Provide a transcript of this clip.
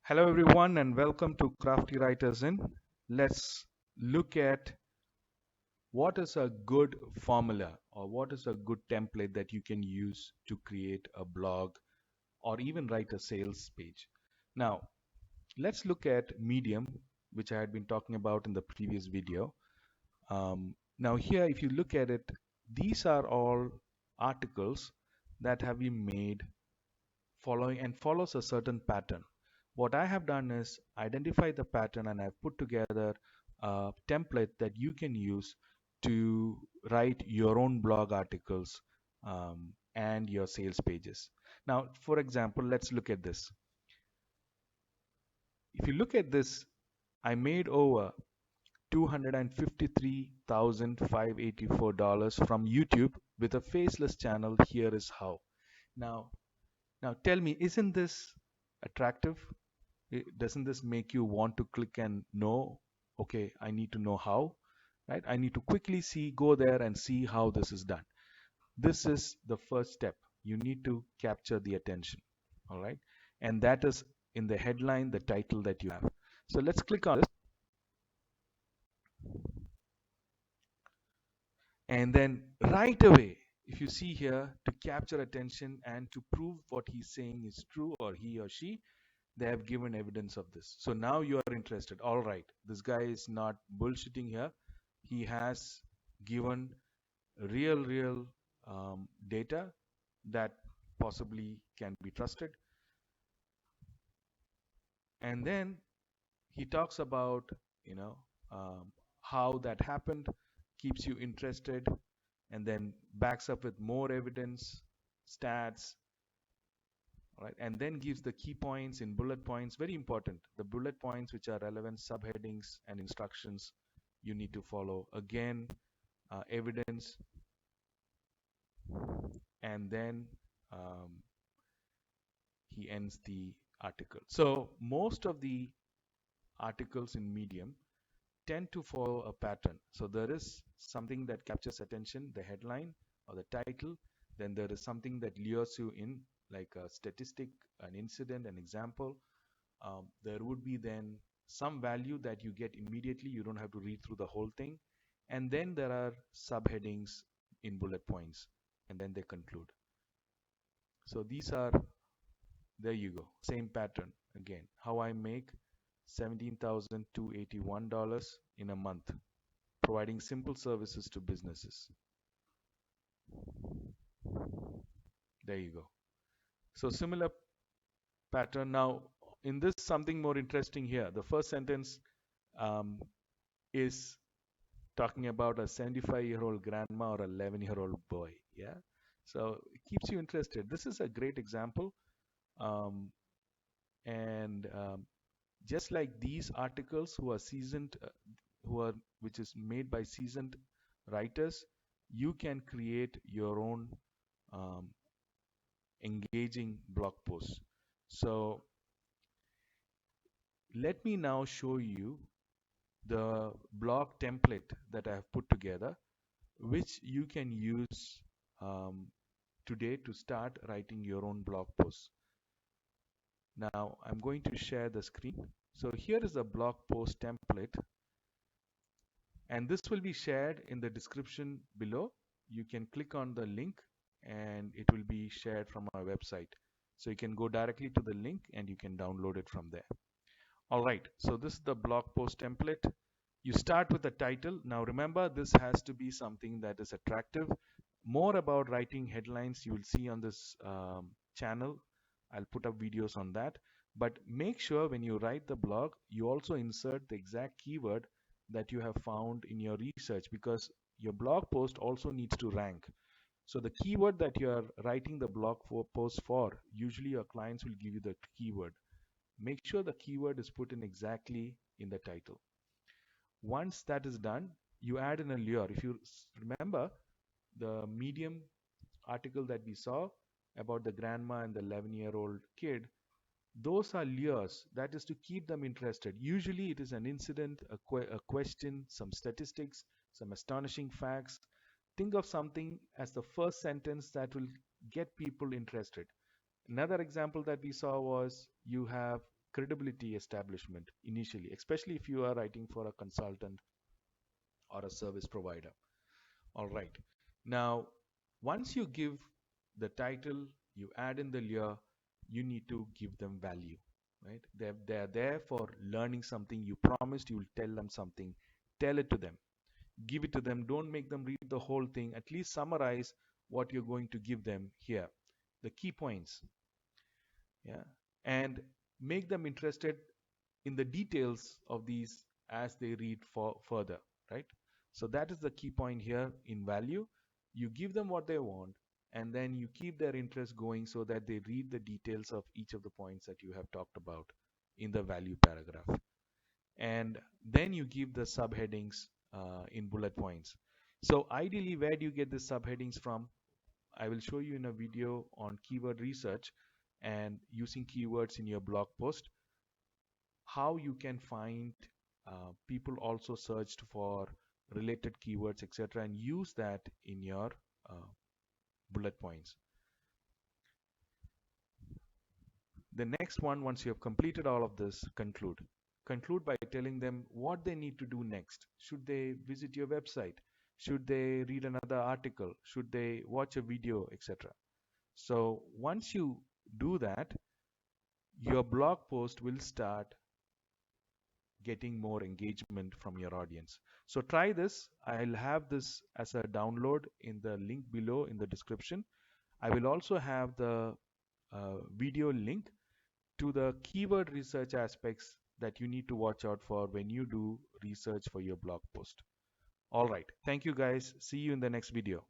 Hello, everyone, and welcome to Crafty Writers In. Let's look at what is a good formula or what is a good template that you can use to create a blog or even write a sales page. Now, let's look at Medium, which I had been talking about in the previous video. Now, here, if you look at it, these are all articles that have been made following and follows a certain pattern. What I have done is identify the pattern and I've put together a template that you can use to write your own blog articles and your sales pages. Now, for example, let's look at this. If you look at this, I made over $253,584 from YouTube with a faceless channel. Here is how. Now, now tell me, isn't this attractive? Doesn't this make you want to click and know, okay, I need to know how, right? I need to quickly go there and see how this is done. This is the first step. You need to capture the attention, all right? And that is in the headline, the title that you have. So let's click on this. And then right away, if you see here, to capture attention and to prove what he's saying is true, or he or she, they have given evidence of this. So now you are interested. All right, this guy is not bullshitting here. He has given real data that possibly can be trusted. And then he talks about, you know, how that happened, keeps you interested, and then backs up with more evidence, stats, right? And then gives the key points in bullet points. Very important. The bullet points which are relevant, subheadings and instructions you need to follow. Again, evidence, and then um, he ends the article. So most of the articles in Medium tend to follow a pattern. So there is something that captures attention, the headline or the title. Then there is something that lures you in, like a statistic, an incident, an example. There would be then some value that you get immediately. You don't have to read through the whole thing. And then there are subheadings in bullet points, and then they conclude. So these are, there you go, same pattern again. How I make $17,281 in a month, providing simple services to businesses. There you go. So similar pattern. Now, in this, something more interesting here. The first sentence um, is talking about a 75-year-old grandma or 11-year-old boy. Yeah. So it keeps you interested. This is a great example. Um, and just like these articles who are seasoned, which is made by seasoned writers, you can create your own um, engaging blog posts. So let me now show you the blog template that I have put together, which you can use um, today to start writing your own blog posts. Now I'm going to share the screen. So here is the blog post template, and this will be shared in the description below. You can click on the link and it will be shared from our website. So you can go directly to the link and you can download it from there. All right, so this is the blog post template. You start with the title. Now remember, this has to be something that is attractive. More about writing headlines you will see on this channel. I'll put up videos on that. But make sure when you write the blog, you also insert the exact keyword that you have found in your research, because your blog post also needs to rank. So the keyword that you are writing the blog post for, usually your clients will give you the keyword. Make sure the keyword is put in exactly in the title. Once that is done, you add in a lure. If you remember the Medium article that we saw about the grandma and the 11-year-old kid, those are lures. That is to keep them interested. Usually it is an incident, a question, some statistics, some astonishing facts. Think of something as the first sentence that will get people interested. Another example that we saw was, you have credibility establishment initially, especially if you are writing for a consultant or a service provider. All right. Now, once you give the title, you add in the year, you need to give them value, right? They're there for learning something. You promised you will tell them something. Tell it to them. Give it to them. Don't make them read the whole thing. At least summarize what you're going to give them here. The key points, yeah, and make them interested in the details of these as they read for further, right? So that is the key point here in value. You give them what they want, and then you keep their interest going so that they read the details of each of the points that you have talked about in the value paragraph. And then you give the subheadings in bullet points. So ideally, where do you get the subheadings from? I will show you in a video on keyword research and using keywords in your blog post, how you can find people also searched for related keywords, etc., and use that in your uh, bullet points. The next one, once you have completed all of this, conclude. Conclude by telling them what they need to do next. Should they visit your website? Should they read another article? Should they watch a video, etc.? So once you do that, your blog post will start getting more engagement from your audience. So try this. I'll have this as a download in the link below in the description. I will also have the video link to the keyword research aspects that you need to watch out for when you do research for your blog post. All right. Thank you guys. See you in the next video.